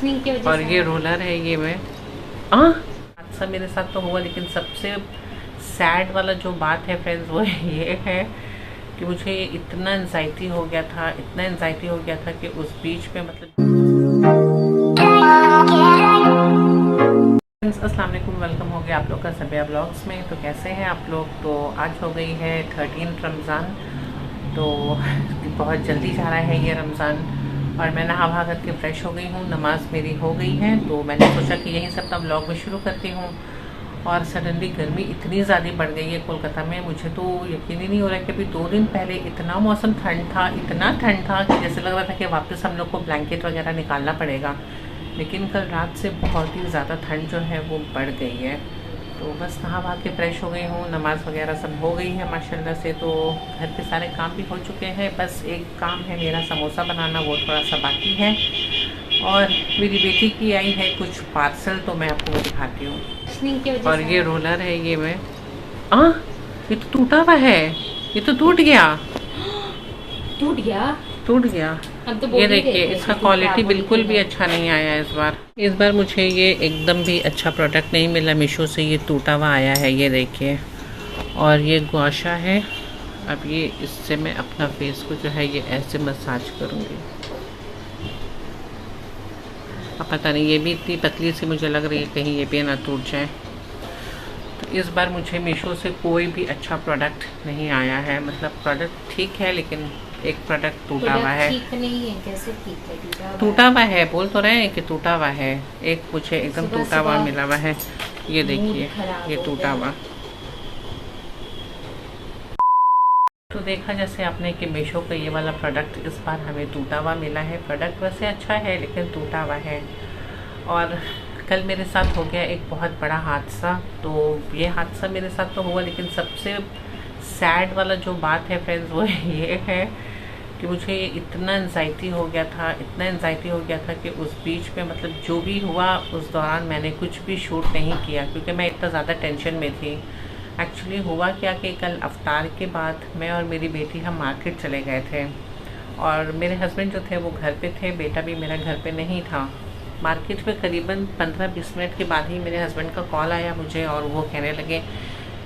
स्निंग की वजह और से। ये रोलर है, ये मैं हादसा मेरे साथ तो हुआ, लेकिन सबसे सैड वाला जो बात है फ्रेंड्स वो ये है कि मुझे इतना एंजाइटी हो गया था, इतना एंजाइटी हो गया था कि उस बीच में मतलब अस्सलाम वालेकुम, वेलकम हो गया आप लोग का सबिया ब्लॉग्स में। तो कैसे हैं आप लोग? तो आज हो गई है 13 रमज़ान, तो बहुत जल्दी जा रहा है ये रमज़ान। और मैं नहा वहा करके फ़्रेश हो गई हूँ, नमाज़ मेरी हो गई है, तो मैंने सोचा कि यही सब ब्लॉग में शुरू करती हूँ। और सडनली गर्मी इतनी ज़्यादा बढ़ गई है कोलकाता में, मुझे तो यकीन ही नहीं हो रहा है कि अभी 2 दिन पहले इतना मौसम ठंड था, इतना ठंड था कि जैसे लग रहा था कि वापस हम लोग को ब्लैंकेट वगैरह निकालना पड़ेगा। लेकिन कल रात से बहुत ही ज़्यादा ठंड जो है वो बढ़ गई है। तो बस नहा वहा के फ़्रेश हो गई हूँ, नमाज़ वगैरह सब हो गई है माशाल्लाह से। तो घर के सारे काम भी हो चुके हैं, बस एक काम है मेरा समोसा बनाना, वो थोड़ा सा बाकी है। और मेरी बेटी की आई है कुछ पार्सल, तो मैं आपको वो दिखाती हूँ। स्निंग की वजह और से। ये रोलर है, ये मैं ये तो टूटा हुआ है, ये तो टूट गया, टूट गया। टूट गया। हम तो बोल ये ही रहे देखिए, थे इसका कि क्वालिटी खराब बिल्कुल होने भी की अच्छा नहीं आया इस बार मुझे ये एकदम भी अच्छा प्रोडक्ट नहीं मिला मीशो से, ये टूटा हुआ आया है, ये देखिए। और ये गुआशा है। अब ये इससे मैं अपना फेस को जो है ये ऐसे मसाज करूँगी। अब पता नहीं, ये भी इतनी पतली सी मुझे लग रही है, कहीं ये भी ना टूट जाए। तो इस बार मुझे मीशो से कोई भी अच्छा प्रोडक्ट नहीं आया है। मतलब प्रोडक्ट ठीक है, लेकिन एक प्रोडक्ट टूटा हुआ है। ठीक नहीं है, कैसे ठीक है? टूटा हुआ है, बोल तो रहे हैं कि टूटा हुआ है। एक मुझे एकदम सुबह टूटा हुआ सुबह मिला हुआ है, ये देखिए, खराब ये हो टूटा गया। हुआ। तो देखा जैसे आपने कि मीशो का ये वाला प्रोडक्ट इस बार हमें टूटा हुआ मिला है। प्रोडक्ट वैसे अच्छा है, लेकिन टूटा हुआ है। और कल मेरे साथ हो गया एक बहुत बड़ा हादसा। तो ये हादसा मेरे साथ तो हुआ, लेकिन सबसे सैड वाला जो बात है फ्रेंड्स वो ये है कि मुझे इतना एंजाइटी हो गया था, इतना एंजाइटी हो गया था कि उस बीच में मतलब जो भी हुआ उस दौरान मैंने कुछ भी शूट नहीं किया, क्योंकि मैं इतना ज़्यादा टेंशन में थी। एक्चुअली हुआ क्या कि कल अफ्तार के बाद मैं और मेरी बेटी हम मार्केट चले गए थे, और मेरे हस्बैंड जो थे वो घर पे थे, बेटा भी मेरा घर पे नहीं था। मार्केट में करीबन 15-20 मिनट के बाद ही मेरे हस्बैंड का कॉल आया मुझे, और वो कहने लगे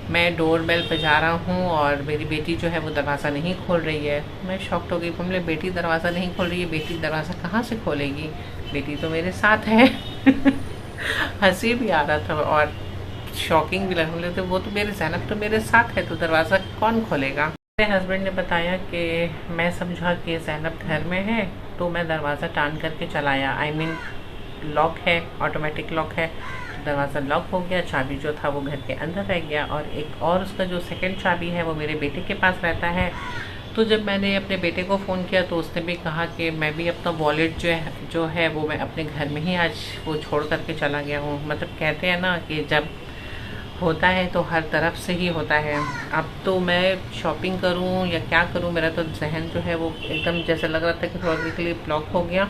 मैं डोर बेल बजा रहा हूँ और मेरी बेटी जो है वो दरवाज़ा नहीं खोल रही है। मैं शॉक्ड हो गई, बोले बेटी दरवाज़ा नहीं खोल रही है? बेटी दरवाज़ा कहाँ से खोलेगी, बेटी तो मेरे साथ है। हंसी भी आ रहा था और शॉकिंग भी लग रहा था। वो तो मेरे ज़ैनब तो मेरे साथ है, तो दरवाज़ा कौन खोलेगा? मेरे हस्बैंड ने बताया कि मैं समझा कि ज़ैनब घर में है, तो मैं दरवाज़ा टान करके चलाया। आई मीन लॉक है, ऑटोमेटिक लॉक है, दरवाज़ा लॉक हो गया। चाबी जो था वो घर के अंदर रह गया, और एक और उसका जो सेकंड चाबी है वो मेरे बेटे के पास रहता है। तो जब मैंने अपने बेटे को फ़ोन किया तो उसने भी कहा कि मैं भी अपना वॉलेट जो है वो मैं अपने घर में ही आज वो छोड़ करके चला गया हूँ। मतलब कहते हैं ना कि जब होता है तो हर तरफ से ही होता है। अब तो मैं शॉपिंग करूं या क्या करूं, मेरा तो जहन जो है वो एकदम जैसे लग रहा था कि थोड़ा देर के लिए ब्लॉक हो गया।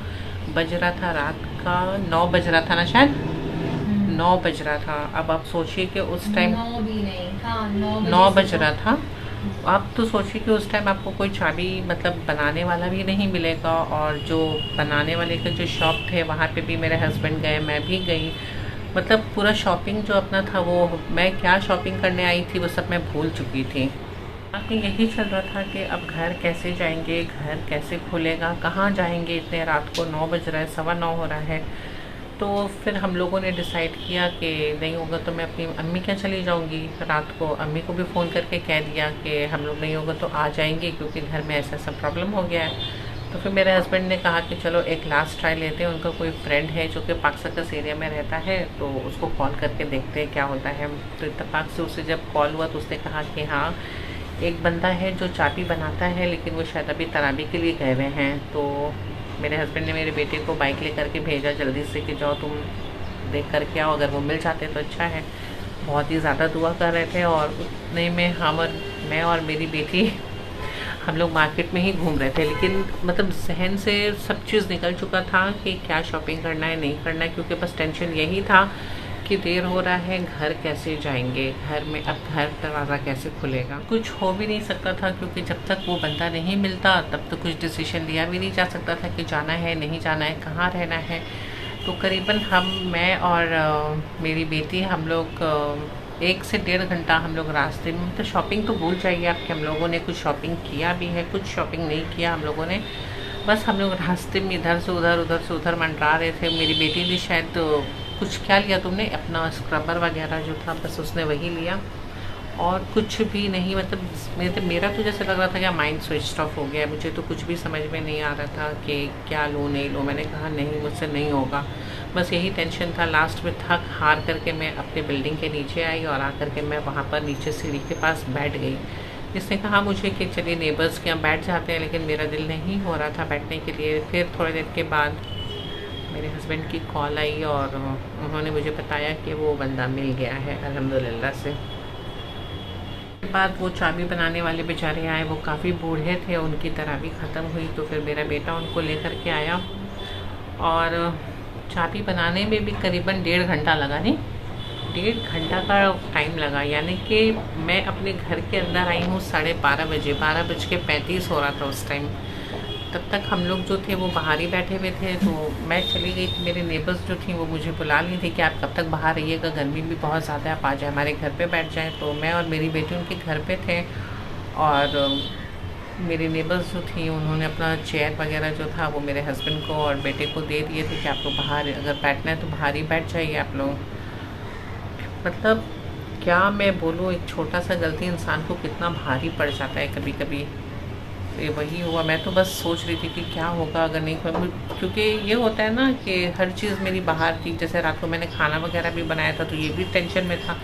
बज रहा था रात का 9 बज रहा था ना, शायद 9 बज रहा था। अब आप सोचिए कि उस टाइम 9 भी नहीं, हाँ 9 बज रहा था। आप तो सोचिए कि उस टाइम आपको कोई चाबी मतलब बनाने वाला भी नहीं मिलेगा, और जो बनाने वाले के जो शॉप थे वहाँ पे भी मेरे हस्बैंड गए, मैं भी गई। मतलब पूरा शॉपिंग जो अपना था, वो मैं क्या शॉपिंग करने आई थी वो सब मैं भूल चुकी थी। बाकी यही चल रहा था कि अब घर कैसे जाएंगे, घर कैसे खुलेगा, कहाँ जाएंगे, इतने रात को 9 बज रहा है, 9:15 हो रहा है। तो फिर हम लोगों ने डिसाइड किया कि नहीं होगा तो मैं अपनी अम्मी के यहाँ चली जाऊँगी रात को। अम्मी को भी फ़ोन करके कह दिया कि हम लोग नहीं होगा तो आ जाएंगे, क्योंकि घर में ऐसा ऐसा प्रॉब्लम हो गया है। तो फिर मेरे हस्बैंड ने कहा कि चलो एक लास्ट ट्राई लेते हैं। उनका कोई फ्रेंड है जो कि पाक सर्कस एरिया में रहता है, तो उसको कॉल करके देखते हैं क्या होता है। तो इत्तेफाक से उससे जब कॉल हुआ तो उसने कहा कि हाँ एक बंदा है जो चाबी बनाता है, लेकिन वो शायद अभी तराबी के लिए गए हुए हैं। तो मेरे हस्बैंड ने मेरे बेटे को बाइक ले करके भेजा जल्दी से कि जाओ तुम देख करके आओ, अगर वो मिल जाते तो अच्छा है। बहुत ही ज़्यादा दुआ कर रहे थे, और उतने में मैं और मेरी बेटी हम लोग मार्केट में ही घूम रहे थे। लेकिन मतलब जहन से सब चीज़ निकल चुका था कि क्या शॉपिंग करना है नहीं करना है, क्योंकि बस टेंशन यही था कि देर हो रहा है, घर कैसे जाएंगे, घर में अब घर दरवाज़ा कैसे खुलेगा। कुछ हो भी नहीं सकता था, क्योंकि जब तक वो बंदा नहीं मिलता तब तो कुछ डिसीजन लिया भी नहीं जा सकता था कि जाना है नहीं जाना है, कहाँ रहना है। तो तो करीबन मैं और मेरी बेटी हम लोग 1 से 1.5 घंटा हम लोग रास्ते में, तो शॉपिंग तो भूल जाइए आपके, हम लोगों ने कुछ शॉपिंग किया भी है, कुछ शॉपिंग नहीं किया हम लोगों ने। बस हम लोग रास्ते में इधर से उधर मंडरा रहे थे। मेरी बेटी ने शायद कुछ क्या लिया तुमने, अपना स्क्रबर वगैरह जो था, बस उसने वही लिया और कुछ भी नहीं। मतलब मेरा तो जैसे लग रहा था कि माइंड स्विच ऑफ हो गया। मुझे तो कुछ भी समझ में नहीं आ रहा था कि क्या लूँ नहीं लूँ। मैंने कहा नहीं, मुझसे नहीं होगा, बस यही टेंशन था। लास्ट में थक हार करके मैं अपने बिल्डिंग के नीचे आई और आकर के मैं वहाँ पर नीचे सीढ़ी के पास बैठ गई। इसने कहा मुझे कि चलिए नेबर्स के यहाँ बैठ जाते हैं, लेकिन मेरा दिल नहीं हो रहा था बैठने के लिए। फिर थोड़ी देर के बाद मेरे हस्बैंड की कॉल आई और उन्होंने मुझे बताया कि वो बंदा मिल गया है अल्हम्दुलिल्लाह से। बाद वो चाबी बनाने वाले बेचारे आए, वो काफ़ी बूढ़े थे, उनकी तरह भी ख़त्म हुई। तो फिर मेरा बेटा उनको लेकर के आया और चाबी बनाने में भी करीबन 1.5 घंटा लगा। नहीं, 1.5 घंटा का टाइम लगा। यानी कि मैं अपने घर के अंदर आई हूँ 12:30 बजे, 12:35 हो रहा था उस टाइम। तब तक हम लोग जो थे वो बाहर ही बैठे हुए थे। तो मैं चली गई थी, मेरे नेबर्स जो थी वो मुझे बुला ली थी कि आप कब तक बाहर रहिएगा, गर्मी भी बहुत ज़्यादा है, आप आ जाए हमारे घर पे बैठ जाएं। तो मैं और मेरी बेटी उनके घर पे थे और मेरी नेबर्स जो थी उन्होंने अपना चेयर वगैरह जो था वो मेरे हस्बैंड को और बेटे को दे दिए थे कि आप लोग बाहर अगर बैठना है तो बाहर ही बैठ जाइए आप लोग। मतलब क्या मैं बोलूँ, एक छोटा सा गलती इंसान को कितना भारी पड़ जाता है कभी कभी। ये वही हुआ। मैं तो बस सोच रही थी कि क्या होगा अगर नहीं, क्योंकि ये होता है ना कि हर चीज़ मेरी बाहर थी। जैसे रात को मैंने खाना वगैरह भी बनाया था तो ये भी टेंशन में था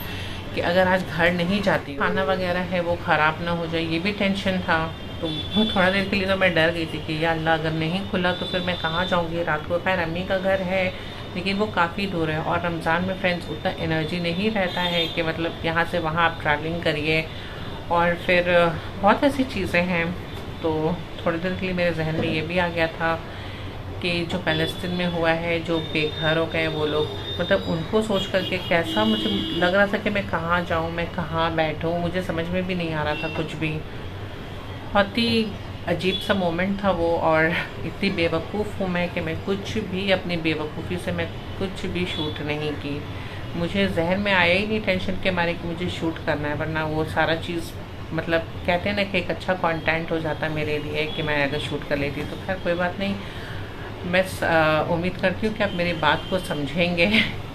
कि अगर आज घर नहीं जाती, खाना वगैरह है वो ख़राब ना हो जाए, ये भी टेंशन था। तो थोड़ा देर के लिए तो मैं डर गई थी कि या अल्लाह अगर नहीं खुला तो फिर मैं कहाँ जाऊँगी रात को। खैर अम्मी का घर है लेकिन वो काफ़ी दूर है और रमज़ान में फ्रेंड्स उतना एनर्जी नहीं रहता है कि मतलब यहाँ से वहाँ आप ट्रैवलिंग करिए। और फिर बहुत ऐसी चीज़ें हैं। तो थोड़ी देर के लिए मेरे जहन में ये भी आ गया था कि जो फ़लस्तीन में हुआ है, जो बेघर हो गए वो लोग, मतलब उनको सोच करके कैसा मुझे लग रहा था कि मैं कहाँ जाऊँ, मैं कहाँ बैठूँ, मुझे समझ में भी नहीं आ रहा था कुछ भी। बहुत ही अजीब सा मोमेंट था वो। और इतनी बेवकूफ़ हूँ मैं कि मैं कुछ भी अपनी बेवकूफ़ी से मैं कुछ भी शूट नहीं की। मुझे जहन में आया ही नहीं टेंशन के मारे कि मुझे शूट करना है, वरना वो सारा चीज़ मतलब कहते हैं ना कि एक अच्छा कंटेंट हो जाता मेरे लिए कि मैं अगर शूट कर लेती। तो खैर कोई बात नहीं। मैं उम्मीद करती हूँ कि आप मेरी बात को समझेंगे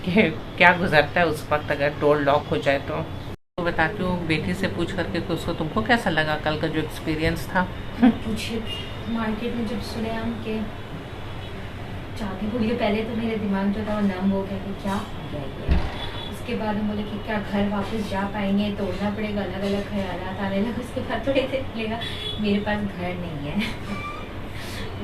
कि क्या गुजरता है उस वक्त अगर डोर लॉक हो जाए। तो बताती हूँ बेटी से पूछ करके कि उसको तुमको कैसा लगा कल का जो एक्सपीरियंस था। पूछिए, मार्केट में जब सुने हम के चाबी भूल गए, पहले तो मेरे दिमाग जो था वो नम हो गया कि क्या हो गया ये। उसके बाद हम बोले कि क्या घर वापस जा पाएंगे, तोड़ना पड़ेगा, अलग अलग ख्यालात आने लगे। उसके बाद थोड़ी देर लगेगा मेरे पास घर नहीं है।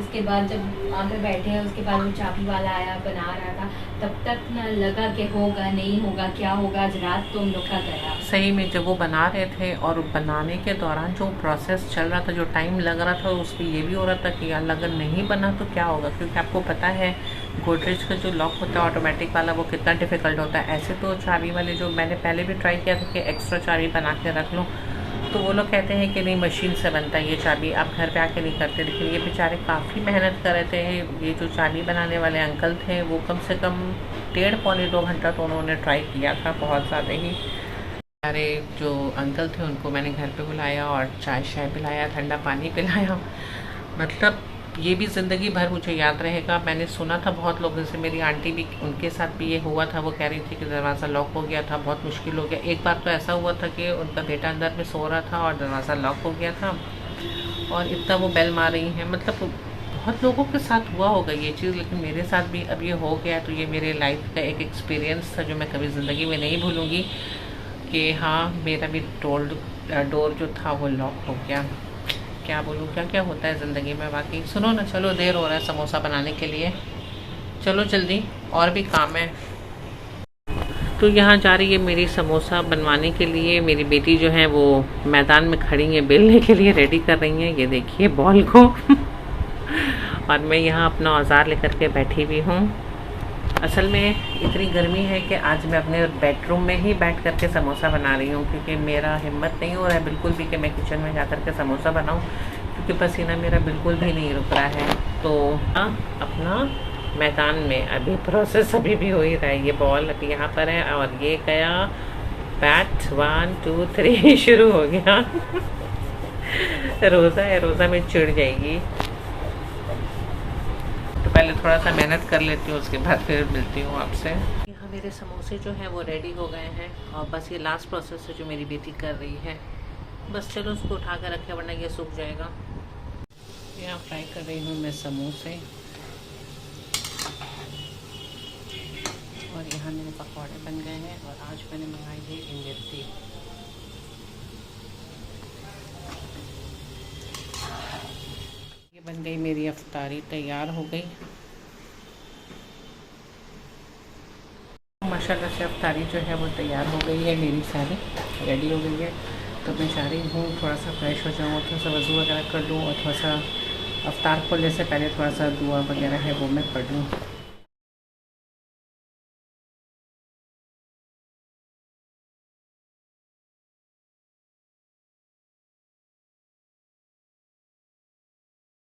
उसके बाद जब आकर बैठे हैं, उसके बाद वो चाबी वाला आया, बना रहा था, तब तक ना लगा कि होगा नहीं होगा क्या होगा। आज रात तो हम लोग का गया सही में। जब वो बना रहे थे और बनाने के दौरान जो प्रोसेस चल रहा था, जो टाइम लग रहा था, उसमें ये भी हो रहा था कि यार अगर नहीं बना तो क्या होगा। क्योंकि आपको पता है गोदरेज का जो लॉक होता है ऑटोमेटिक वाला, वो कितना डिफ़िकल्ट होता है। ऐसे तो चाबी वाले जो मैंने पहले भी ट्राई किया था कि एक्स्ट्रा चाबी बना के रख लूँ, तो वो लोग कहते हैं कि नहीं मशीन से बनता है ये चाबी, आप घर पे आके नहीं करते। लेकिन ये बेचारे काफ़ी मेहनत कर रहे थे। ये जो चाबी बनाने वाले अंकल थे वो कम से कम 1.5-2 घंटा तो उन्होंने ट्राई किया था, बहुत ज़्यादा ही। अरे जो अंकल थे उनको मैंने घर पे बुलाया और चाय शाय पिलाया, ठंडा पानी पिलाया। मतलब ये भी ज़िंदगी भर मुझे याद रहेगा। मैंने सुना था बहुत लोगों से, मेरी आंटी भी, उनके साथ भी ये हुआ था। वो कह रही थी कि दरवाज़ा लॉक हो गया था, बहुत मुश्किल हो गया। एक बार तो ऐसा हुआ था कि उनका बेटा अंदर में सो रहा था और दरवाज़ा लॉक हो गया था और इतना वो बेल मार रही हैं। मतलब बहुत लोगों के साथ हुआ होगा ये चीज़, लेकिन मेरे साथ भी अब ये हो गया। तो ये मेरे लाइफ का एक एक्सपीरियंस था जो मैं कभी ज़िंदगी में नहीं भूलूँगी कि हाँ मेरा भी डोर जो था वो लॉक हो गया। क्या बोलूँ, क्या क्या होता है ज़िंदगी में वाकई। सुनो ना, चलो देर हो रहा है समोसा बनाने के लिए, चलो जल्दी, और भी काम है। तो यहाँ जा रही है मेरी समोसा बनवाने के लिए। मेरी बेटी जो है वो मैदान में खड़ी है, बेलने के लिए रेडी कर रही हैं। ये देखिए बॉल को और मैं यहाँ अपना औजार लेकर के बैठी हुई हूँ। असल में इतनी गर्मी है कि आज मैं अपने बेडरूम में ही बैठ करके समोसा बना रही हूँ, क्योंकि मेरा हिम्मत नहीं हो रहा है बिल्कुल भी कि मैं किचन में जा कर के समोसा बनाऊँ, क्योंकि पसीना मेरा बिल्कुल भी नहीं रुक रहा है। तो अपना मैदान में अभी प्रोसेस अभी भी हो ही रहा है। ये बॉल अभी यहाँ पर है और ये गया बैट 1 2 3 शुरू हो गया। रोज़ा है, रोज़ा में चिढ़ जाएगी। तो पहले थोड़ा सा मेहनत कर लेती हूँ, उसके बाद फिर मिलती हूँ आपसे। यहाँ मेरे समोसे जो हैं वो रेडी हो गए हैं और बस ये लास्ट प्रोसेस है जो मेरी बेटी कर रही है। बस चलो उसको उठा कर रखे वरना ये सूख जाएगा। यहाँ फ्राई कर रही हूँ मैं समोसे और यहाँ मेरे पकौड़े बन गए हैं और आज मैंने मंगाई है इमरती। ये बन गई मेरी अफ्तारी, तैयार हो गई। माशाल्लाह से अफ्तारी जो है वो तैयार हो गई है, मेरी सारी रेडी हो गई है। तो मैं चाह रही हूँ थोड़ा सा फ्रेश हो जाऊँ, थोड़ा सा वज़ू वगैरह कर लूँ और थोड़ा सा अफ्तार खोलने से पहले थोड़ा सा दुआ वगैरह है वो मैं पढ़ लूँ।